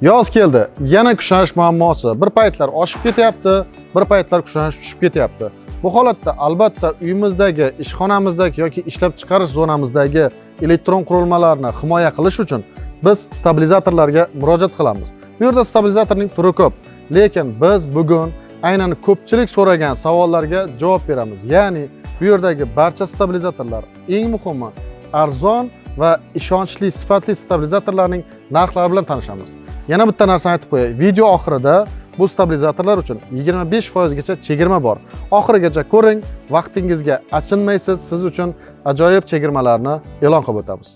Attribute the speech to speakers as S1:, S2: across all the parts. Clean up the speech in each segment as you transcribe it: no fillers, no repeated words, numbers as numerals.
S1: Yoz keldi. Yana kuchlanish muammosi. Bir paytlar oshib ketyapti, bir paytlar kuchlanish tushib ketyapti. Bu holatda albatta uyimizdagi, ishxonamizdagi yoki ishlab chiqarish zonamizdagi elektron qurilmalarni himoya qilish uchun biz stabilizatorlarga murojaat qilamiz. Bu yerda stabilizatorning turi ko'p, lekin biz bugun aynan ko'pchilik so'ragan savollarga javob beramiz. Ya'ni bu yerdagi barcha stabilizatorlar, eng muhimi arzon va ishonchli sifatli stabilizatorlarning narxlari bilan tanishamiz. Yana bitta narsani aytib qo'yay. Video oxirida bu stabilizatorlar uchun 25% gacha chegirma bor. Oxirigacha ko'ring, vaqtingizga achinmaysiz. Siz uchun ajoyib chegirmalarni e'lon qilib o'tamiz.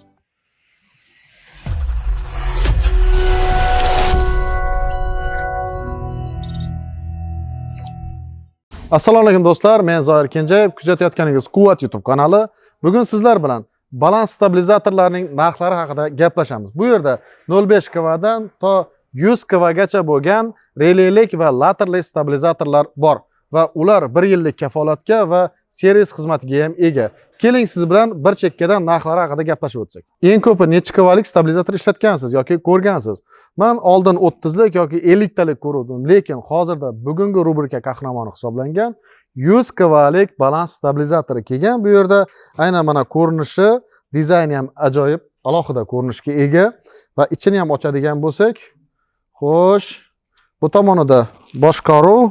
S1: Assalomu alaykum do'stlar, men Zoir Kenjayev. Kuzatayotganingiz Quvvat YouTube kanali. Bugun sizlar bilan balans stabilizatorlarining narxlari haqida gaplashamiz. Bu yerda 0.5 kV dan to 100 kV gacha bo'lgan relaylik va laterli stabilizatorlar bor va ular 1 yillik kafolatga va servis xizmatiga ham ega. Keling siz bilan bir chekkadan narxlari haqida gaplashib o'tsak. Eng ko'pi necha kVlik stabilizator ishlatgansiz yoki ko'rgansiz? Men oldin 30 lik yoki 50 talik ko'rdim, lekin hozirda bugungi rubrika qahramoni hisoblangan 100 kVlik balans stabilizatori kelgan. Bu yerda aynan mana ko'rinishi, dizayni ham ajoyib, alohida ko'rinishga ega va ichini ham ochadigan bo'lsak, xo'sh, bu tomonida boshqaruv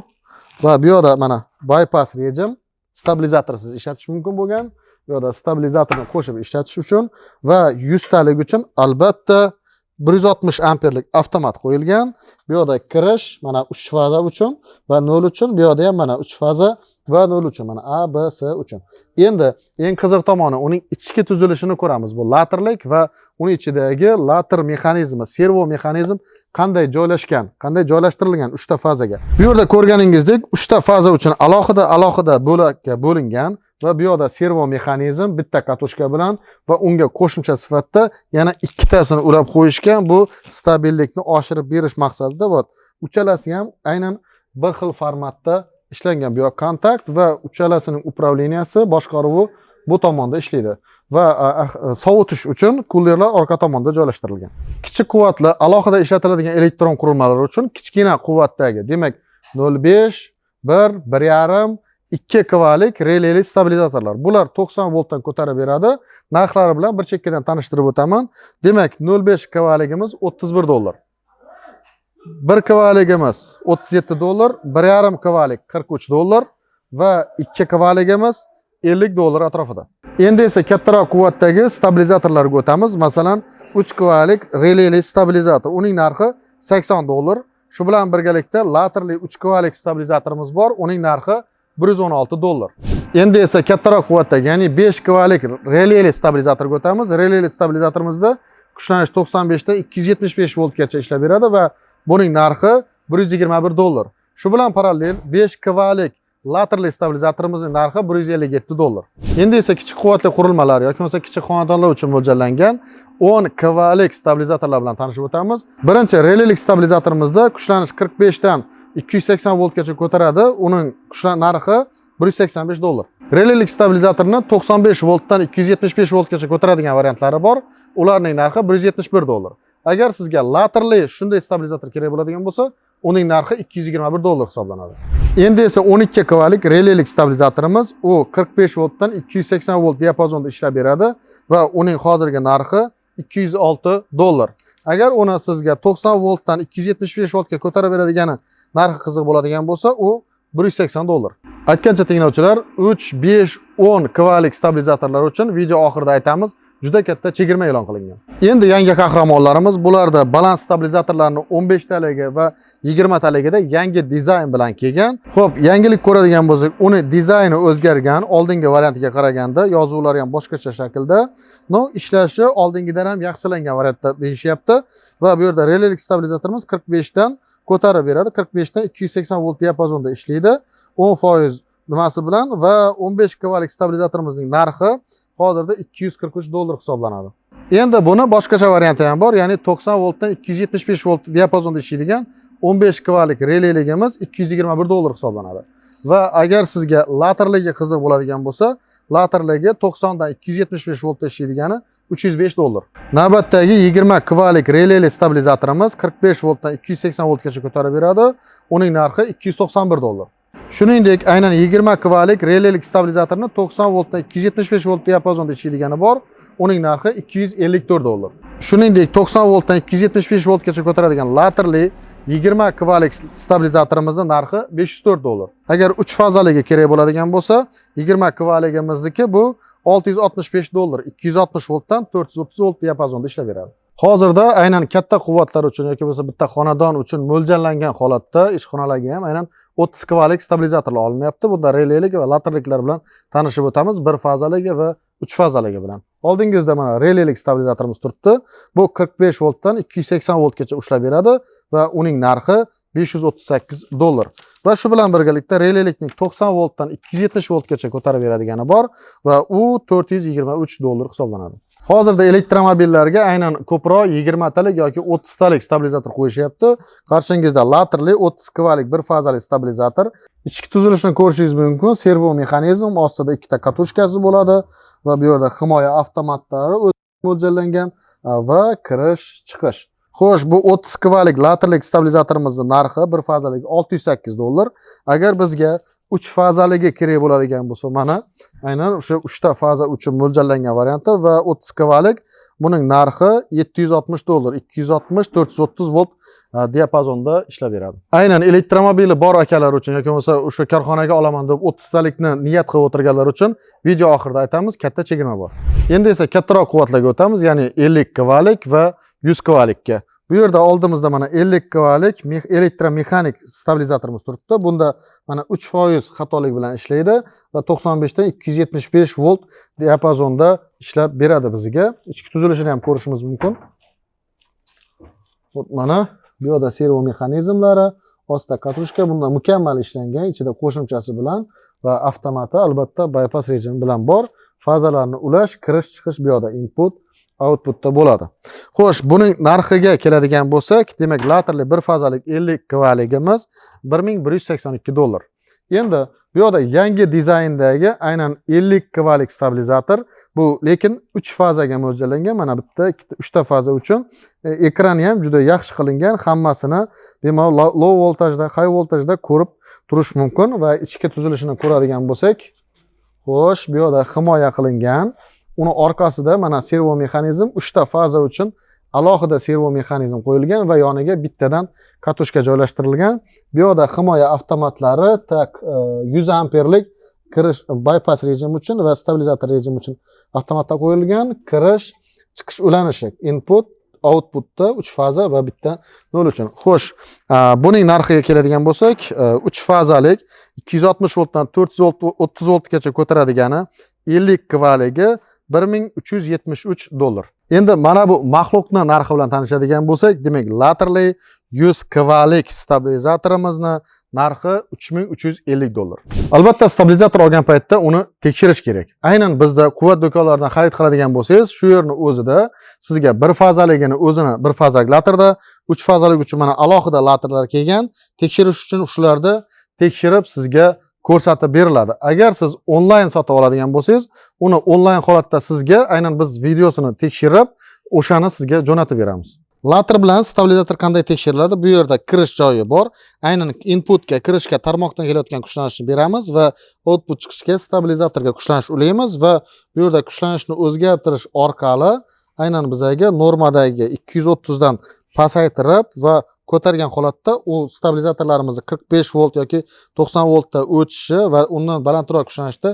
S1: va bu yerda mana bypass rejim, stabilizatorsiz ishlatish mumkin bo'lgan. Bu yerda stabilizatorni qo'shib ishlatish uchun va 100 talik uchun albatta 160 amperlik avtomat qo'yilgan. Bu yerda kirish mana 3 faza uchun va 0 uchun, bu yerda ham mana 3 faza va 0 uchun, mana A, B, S uchun. Endi eng qiziq tomoni uning ichki tuzilishini ko'ramiz. Bu laterlik va uning ichidagi later mexanizmi, servo mexanizm qanday joylashgan, qanday joylashtirilgan 3 ta fazaga. Bu yerda ko'rganingizdek 3 ta faza uchun alohida bo'lakka bo'lingan va bu yerda servo mexanizm bitta katoshka bilan va unga qo'shimcha sifatida yana ikkitasini ulab qo'yishgan. Bu stabillikni oshirib berish maqsadida va uchalasi ham aynan bir xil formatda ishlangan. Bu yoq kontakt va uchalasining upravleniyasi, boshqaruvi bu tomonda ishlaydi va sovutish uchun kullerlar orqa tomonda joylashtirilgan. Kichik quvvatli alohida ishlatiladigan elektron qurilmalar uchun kichkina quvvatdagi, demak 0.5, 1, 1.5, 2 kVlik relayli stabilizatorlar. Bular 90 voltdan ko'tarib beradi. Narxlari bilan bir chekkadan tanishtirib o'taman. Demak, 0.5 kVligimiz $31. 1 kVligimiz $37, 1.5 kVlik $43 va 2 kVligimiz $50 atrofida. Endi esa kattaroq quvvatdagi stabilizatorlarga o'tamiz. Masalan, 3 kVlik relayli stabilizator. Uning narxi $80. Shu bilan birgalikda laterli 3 kVlik stabilizatorimiz bor. Uning narxi $116. Endi esa kattaroq quvvatdagi, ya'ni 5 kVlik relayli stabilizatorga o'tamiz. Relayli stabilizatorimizda kuchlanish 95 dan 275 voltgacha ishlab beradi va buning narxi $121. Shu bilan parallel 5 kVlik laterli stabilizatorimizning narxi $157. Endi esa kichik quvvatli qurilmalar yoki bo'lmasa kichik xonadonlar uchun mo'ljallangan 10 kVlik stabilizatorlar bilan tanishib o'tamiz. Birinchi relaylik stabilizatorimizda kuchlanish 45 dan 280 voltgacha ko'taradi. Uning narxi $185. Relaylik stabilizatorni 95 voltdan 275 voltgacha ko'taradigan variantlari bor. Ularning narxi $171. Agar sizga laterli shunday stabilizator kerak bo'ladigan bo'lsa, uning narxi $221 hisoblanadi. Endi esa 12 kVlik relaylik stabilizatorimiz, u 45 voltdan 280 volt diapazonda ishlab beradi va uning hozirgi narxi $206. Agar uni sizga 90 voltdan 275 voltga ko'tarib beradigani narxi qiziq bo'ladigan bo'lsa, u $180. Aytgancha tinglovchilar, 3, 5, 10 kVlik stabilizatorlar uchun video oxirida aytamiz, juda katta chegirma e'lon qilingan. Endi yangi qahramonlarimiz, bularda balans stabilizatorlarini 15 taligi va 20 taligida yangi dizayn bilan kelgan. Xo'p, yangilik ko'radigan bo'lsak, uni dizayni o'zgargan, oldingi variantiga qaraganda yozuvlari ham boshqacha shaklda. No, ishlashi oldingidan ham yaxshilangan variantda deyishyapti va bu yerda relaylik stabilizatorimiz 45 dan ko'tarib beradi. 45 dan 280 volt diapazonda ishlaydi. 10% nimasi bilan va 15 kVlik stabilizatorimizning narxi hozirda $243 hisoblanadi. Endi buni boshqacha varianti ham bor, ya'ni 90 voltdan 275 volt diapazonda ishlaydigan 15 kVlik relayligimiz $221 hisoblanadi. Va agar sizga laterliga qiziq bo'ladigan bo'lsa, laterligi 90 dan 275 voltda ishlaydigani 305 dollar. Navbatdagi 20 kvalik releli stabilizatorimiz 45 voltdan 280 voltgacha ko'tarib beradi. Uning narxi 291 dollar. Shuningdek, aynan 20 kvalik relelik stabilizatorni 90 voltdan 275 volt diapazonda ishlaydigani bor. Uning narxi 254 dollar. Shuningdek, 90 voltdan 275 voltgacha ko'taradigan laterli 20 kvalik stabilizatorimizning narxi 504 dollar. Agar 3 fazaligi kerak bo'ladigan bo'lsa, 20 kvaligimizniki bu 665 dollar. 260 voltdan 430 volt diapazonda ishlab beradi. Hozirda aynan katta quvvatlar uchun yoki bo'lsa bitta xonadon uchun mo'ljallangan holatda ishxonalarga ham aynan 30 kvalik stabilizatorlar olinyapti. Bunda releylik va laterliklar bilan tanishib o'tamiz, bir fazaligi va 3 fazaligi bilan. Oldingizda mana releylik stabilizatorimiz turibdi. Bu 45 voltdan 280 voltgacha ushlab beradi va uning narxi 538 dollar. Va shu bilan birgalikda releylikning 90 voltdan 270 voltgacha ko'tarib beradigani bor va u 423 dollar hisoblanadi. Hozirda elektromobillarga aynan ko'proq 20 talik yoki 30 talik stabilizator qo'yishyapti. Qarshingizda laterli 30 kvalik bir fazali stabilizator. Ichki tuzilishini ko'rishingiz mumkin. Servo mexanizm, ostida ikkita katushkasi bo'ladi va bu yerda himoya avtomatlari mo'ljallangan va kirish, chiqish. Xo'sh, bu 30 kvalik laterlik stabilizatorimizning narxi bir fazaligi 608 dollar. Agar bizga 3 fazaligi kerak bo'ladigan bo'lsa, mana aynan o'sha 3 ta faza uchun mo'ljallangan varianti va 30 kvalik buning narxi 760 dollar, 260 430 volt diapazonda ishlab beradi. Aynan elektromobili bor akalar uchun yoki bo'lmasa o'sha korxonaga olaman deb 30 talikni niyat qilib o'tirganlar uchun video oxirida aytamiz, katta chegirma bor. Endi esa kattaroq quvvatlarga o'tamiz, ya'ni 50 kvalik va 100 kvalikka. Bu yerda oldimizda mana 50 kvalik elektromexanik stabilizatorimiz turibdi. Bunda mana 3% xatolik bilan ishlaydi va 95 dan 275 volt diapazonda ishlab beradi bizga. Ichki tuzilishini ham ko'rishimiz mumkin. Mana bu yerda servo mexanizmlari, ostida katushka, bunda mukammal ishlangan, ichida qo'shimchasi bilan va avtomati, albatta bypass rejimi bilan bor. Fazalarni ulash, kirish, chiqish bu yerda input outputda bo'ladi. Xo'sh, buning narxiga keladigan bo'lsak, demak, laterli bir fazalik 50 kvaligimiz 1182 dollar. Endi bu yerda yangi dizayndagi aynan 50 kvalik stabilizator bu, lekin 3 fazaga mo'ljallangan. Mana bitta, ikkita, 3 ta faza uchun ekrani ham juda yaxshi qilingan. Hammasini bemalol low voltajda, high voltajda ko'rib turish mumkin va ichki tuzilishini ko'radigan bo'lsak, xo'sh, bu yerda himoya qilingan. Uni orqasida mana servo mexanizm 3 ta faza uchun alohida servo mexanizm qo'yilgan va yoniga bittadan katushka joylashtirilgan. Bu yerda himoya avtomatlari tak 100 amperlik kirish bypass rejimi uchun va stabilizator rejimi uchun avtomatda qo'yilgan. Kirish, chiqish ulanishi, input, outputda 3 faza va bitta 0 uchun. Xo'sh, buning narxiga keladigan bo'lsak, 3 fazalik 260 voltdan 430 voltgacha ko'taradigani 50 kvaligi 1373 dollar. Endi mana bu maxluqni narxi bilan tanishadigan bo'lsak, demak, laterli 100 kvalik stabilizatorimizni narxi 3350 dollar. Albatta, stabilizator olgan paytda uni tekshirish kerak. Aynan bizda quvvat do'konlaridan xarid qiladigan bo'lsangiz, shu yerni o'zida sizga bir fazaligini o'zini bir fazalik laterda, 3 fazalik uchun mana alohida laterlar kelgan. Tekshirish uchun shularda tekshirib sizga ko'rsatib beriladi. Agar siz onlayn sotib oladigan bo'lsangiz, uni onlayn holatda sizga aynan biz videosini tekshirib, o'shani sizga jo'natib beramiz. Later bilan stabilizator qanday tekshiriladi? Bu yerda kirish joyi bor. Aynan inputga, kirishga tarmoqdan kelayotgan kuchlanishni beramiz va output chiqishga stabilizatorga kuchlanish ulaymiz va bu yerda kuchlanishni o'zgartirish orqali aynan bizga normadagi 230 dan pasaytirib va ko'targan holatda u stabilizatorlarimizni 45 volt yoki 90 voltda o'tishi va undan balandroq kuchlanishda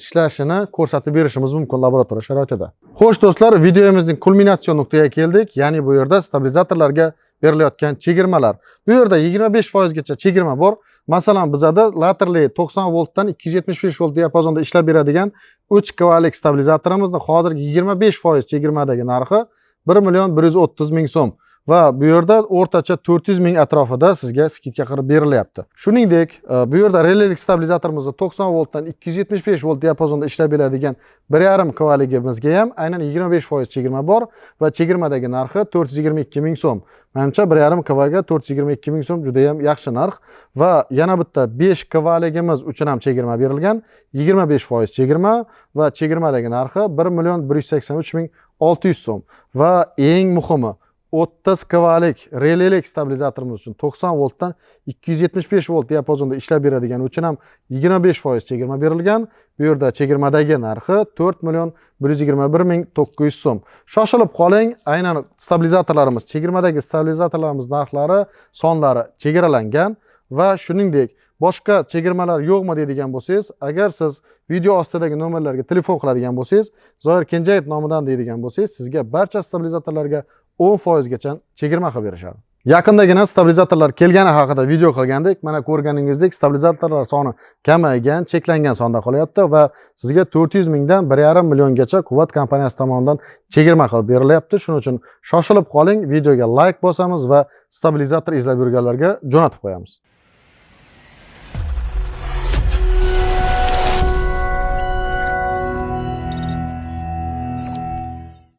S1: ishlashini ko'rsatib berishimiz mumkin laboratoriya sharoitida. Xo'sh do'stlar, videomizning kulminatsion nuqtaga keldik. Ya'ni bu yerda stabilizatorlarga berilayotgan chegirmalar. Bu yerda 25% gacha chegirma bor. Masalan, bizda laterli 90 voltdan 275 volt diapazonda ishlab beradigan 3 kvalik stabilizatorimizni hozirgi 25% chegirmadagi narxi 1.130.000 so'm. Va bu yerda o'rtacha 400.000 atrofida sizga skidka qilib berilyapti. Shuningdek, bu yerda releylik stabilizatorimizni 90 voltdan 275 volt diapazonda ishlab beradigan 1.5 kvaligimizga ham aynan 25% chegirma bor va chegirmadagi narxi 422.000 so'm. Menimcha 1.5 kvaga 422.000 so'm juda ham yaxshi narx va yana bitta 5 kvaligimiz uchun ham chegirma berilgan, 25% chegirma va chegirmadagi narxi 1.183.000 600 so'm va eng muhimi 30 kvalik relilik stabilizatorimiz uchun 90 voltdan 275 volt diapazonda ishlab beradigan uchun ham 25% chegirma berilgan. Bu yerda chegirmadagi narxi 4.121.900 so'm. Shoshilib qoling, aynan stabilizatorlarimiz, chegirmadagi stabilizatorlarimiz narxlari, sonlari chegaralangan va shuningdek boshqa chegirmalar yo'qmi deydigan bo'lsangiz, agar siz video ostidagi nomerlarga telefon qiladigan bo'lsangiz, Zoir Kenjayev nomidan deydigan bo'lsangiz, sizga barcha stabilizatorlarga 10% gacha chegirma qilib berishadi. Yaqindagina stabilizatorlar kelgani haqida video qilgandik. Mana ko'rganingizdek, stabilizatorlar soni kamaygan, cheklangan sonda qolyapti va sizga 400 mingdan 1,5 milliongacha Quvvat kompaniyasi tomonidan chegirma qilib berilyapti. Shuning uchun shoshilib qoling, videoga like bosamiz va stabilizator izlab yurganlarga jo'natib qo'yamiz.